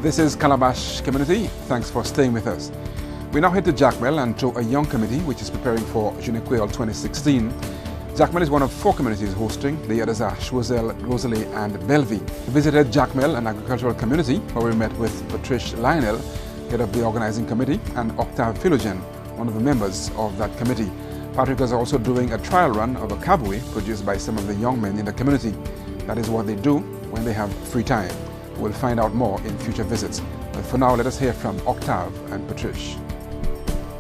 This is Calabash Community. Thanks for staying with us. We now head to Jacmel and to a young committee which is preparing for Jounen Kweyol 2016. Jacmel is one of 4 communities hosting. The others are Choiseul, Rosalie and Bellevue. We visited Jacmel, an agricultural community, where we met with Patrice Lionel, head of the organizing committee, and Octave Philogen, one of the members of that committee. Patrick is also doing a trial run of a cabaret produced by some of the young men in the community. That is what they do when they have free time. We'll find out more in future visits. But for now, let us hear from Octave and Patrice.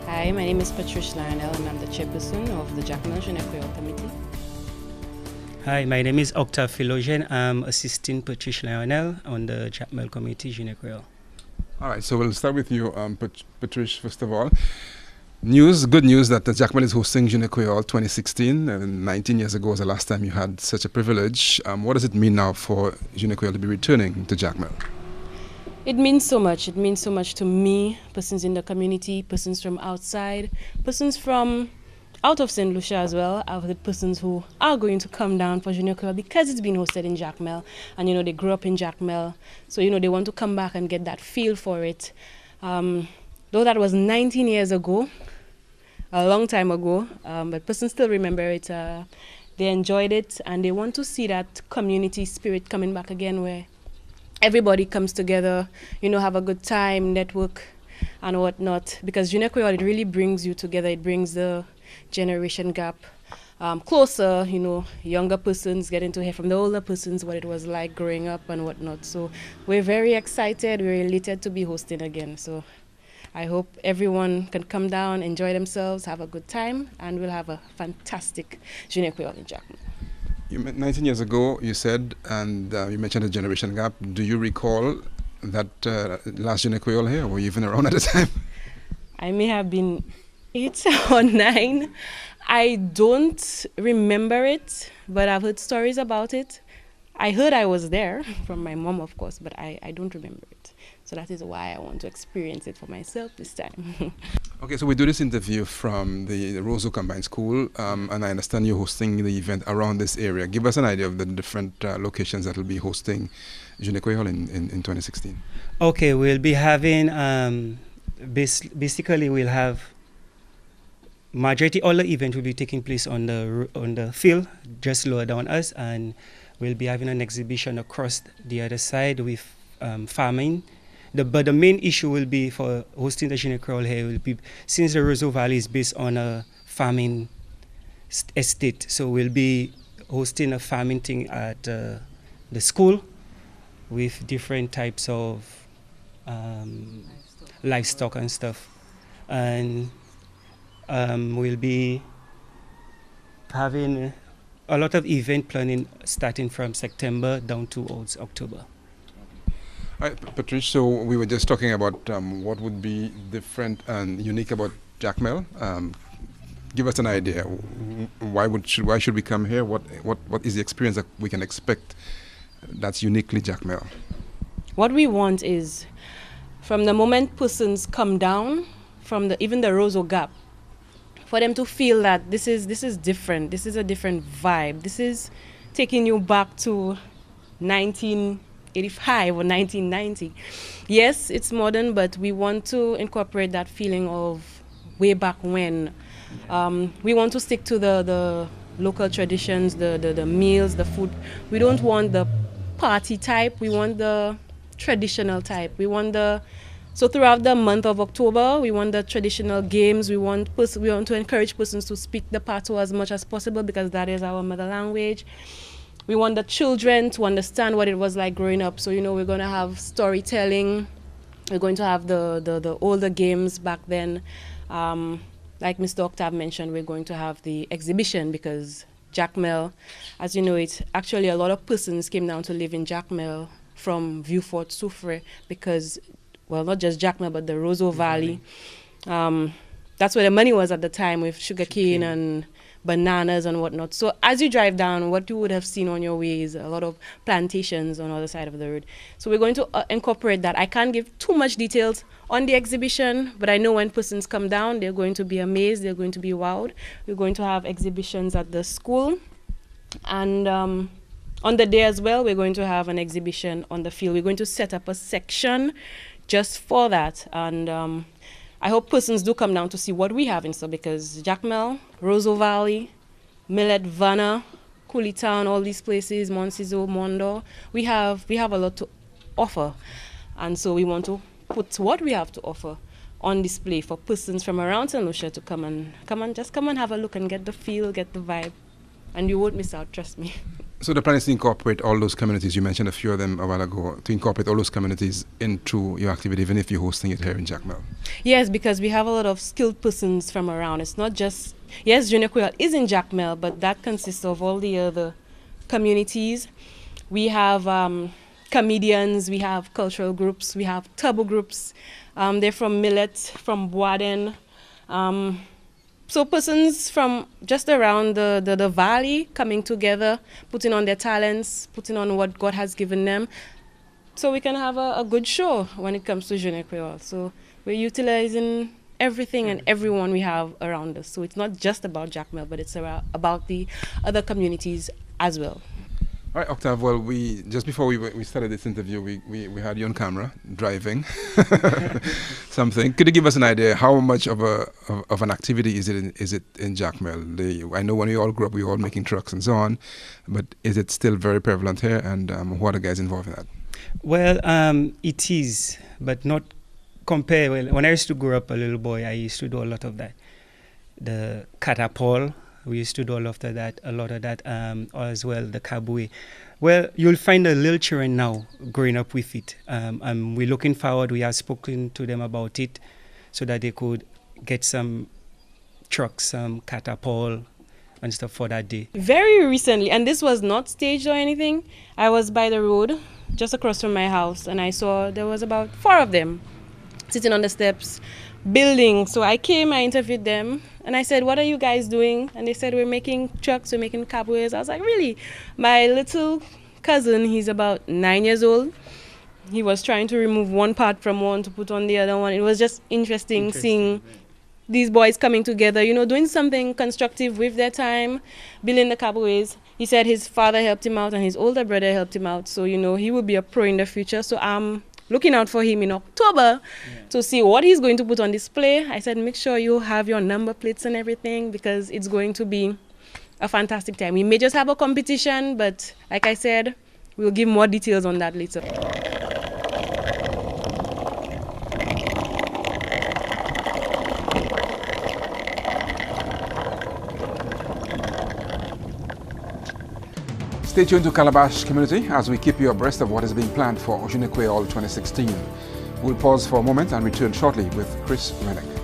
Hi, my name is Patrice Lionel and I'm the chairperson of the Jacmel Jounen Kweyol committee. Hi, my name is Octave Philogen. I'm assisting Patrice Lionel on the Jacmel committee, Jounen Kweyol. All right, so we'll start with you, Patrice, first of all. Good news that the Jacmel is hosting Jounen Kweyol 2016. 19 years ago was the last time you had such a privilege. What does it mean now for Jounen Kweyol to be returning to Jacmel? It means so much. It means so much to me, persons in the community, persons from outside, persons from out of St. Lucia as well. I've heard persons who are going to come down for Jounen Kweyol because it's been hosted in Jacmel. And, they grew up in Jacmel. So, they want to come back and get that feel for it. Though that was 19 years ago, a long time ago, but persons still remember it. They enjoyed it and they want to see that community spirit coming back again where everybody comes together, have a good time, network and whatnot. Because Jounen Kweyol, it really brings you together. It brings the generation gap closer, younger persons getting to hear from the older persons what it was like growing up and whatnot. So we're very excited, we're elated to be hosting again. So I hope everyone can come down, enjoy themselves, have a good time, and we'll have a fantastic Jounen Kweyol in Jacmel. 19 years ago, you said, and you mentioned the generation gap. Do you recall that last Jounen Kweyol here? Were you even around at the time? I may have been 8 or 9. I don't remember it, but I've heard stories about it. I heard I was there from my mom, of course, but I don't remember it. So that is why I want to experience it for myself this time. Okay, so we do this interview from the Roseau Combined School, and I understand you're hosting the event around this area. Give us an idea of the different locations that will be hosting Jounen Kweyol in 2016. Okay, we'll be having, basically we'll have, majority all the event will be taking place on the field, just lower down us, and we'll be having an exhibition across the other side with farming. But the main issue will be for hosting the Jounen Kweyol here will be, since the Roseau Valley is based on a farming estate, so we'll be hosting a farming thing at the school with different types of livestock and stuff. And we'll be having a lot of event planning starting from September down towards October. All right, Patrice, so we were just talking about what would be different and unique about Jacmel. Give us an idea. Why should we come here? What is the experience that we can expect that's uniquely Jacmel? What we want is, from the moment persons come down, from even the Roseau Gap, for them to feel that this is different. This is a different vibe. This is taking you back to 1985 or 1990. Yes, it's modern, but we want to incorporate that feeling of way back when. We want to stick to the local traditions, the meals, the food. We don't want the party type. We want the traditional type. So throughout the month of October, we want the traditional games. We want to encourage persons to speak the Patois as much as possible because that is our mother language. We want the children to understand what it was like growing up. So, we're going to have storytelling. We're going to have the older games back then. Like Mr. Octave mentioned, we're going to have the exhibition because Jacmel, as you know, it's actually a lot of persons came down to live in Jacmel from Vieux-Fort Soufrière because, well, not just Jacmel, but the Roseau Valley. That's where the money was at the time with sugarcane and bananas and whatnot. So as you drive down, what you would have seen on your way is a lot of plantations on the other side of the road. So we're going to incorporate that. I can't give too much details on the exhibition, but I know when persons come down, they're going to be amazed, they're going to be wowed. We're going to have exhibitions at the school, and On the day as well, we're going to have an exhibition on the field. We're going to set up a section just for that. And I hope persons do come down to see what we have in store, because Jacmel, Roseau Valley, Millet, Vanna, Cooley Town, all these places, Montciso, Mondo, we have a lot to offer. And so we want to put what we have to offer on display for persons from around St. Lucia to come and have a look and get the feel, get the vibe. And you won't miss out, trust me. So the plan is to incorporate all those communities, you mentioned a few of them a while ago, to incorporate all those communities into your activity, even if you're hosting it here in Jacmel. Yes, because we have a lot of skilled persons from around. It's not just, yes, Jounen Kweyol is in Jacmel, but that consists of all the other communities. We have comedians, we have cultural groups, we have turbo groups. They're from Millet, from Boaden. So persons from just around the valley coming together, putting on their talents, putting on what God has given them, so we can have a good show when it comes to Jounen Kweyol. So we're utilizing everything and everyone we have around us. So it's not just about Jacmel, but it's about the other communities as well. All right, Octave, well, just before we started this interview, we had you on camera driving something. Could you give us an idea how much of an activity is it in Jacmel? I know when we all grew up, we were all making trucks and so on, but is it still very prevalent here, and who are the guys involved in that? Well, it is, but not compare. Well, when I used to grow up a little boy, I used to do a lot of that. The catapult. We used to do a lot of that, as well, the caboué. Well, you'll find the little children now growing up with it. We're looking forward. We have spoken to them about it so that they could get some trucks, some catapult and stuff for that day. Very recently, and this was not staged or anything, I was by the road just across from my house, and I saw there was about 4 of them sitting on the steps, building. So I came, I interviewed them, and I said, what are you guys doing? And they said, we're making trucks, we're making caboués. I was like, really? My little cousin, he's about 9 years old. He was trying to remove one part from one to put on the other one. It was just interesting seeing these boys coming together, you know, doing something constructive with their time, building the caboués. He said his father helped him out and his older brother helped him out. So, you know, he will be a pro in the future. So I'm looking out for him in October to see what he's going to put on display. I said, make sure you have your number plates and everything, because it's going to be a fantastic time. We may just have a competition, but like I said, we'll give more details on that later. Stay tuned to Calabash Community as we keep you abreast of what is being planned for Jounen Kweyol 2016. We'll pause for a moment and return shortly with Chris Rennick.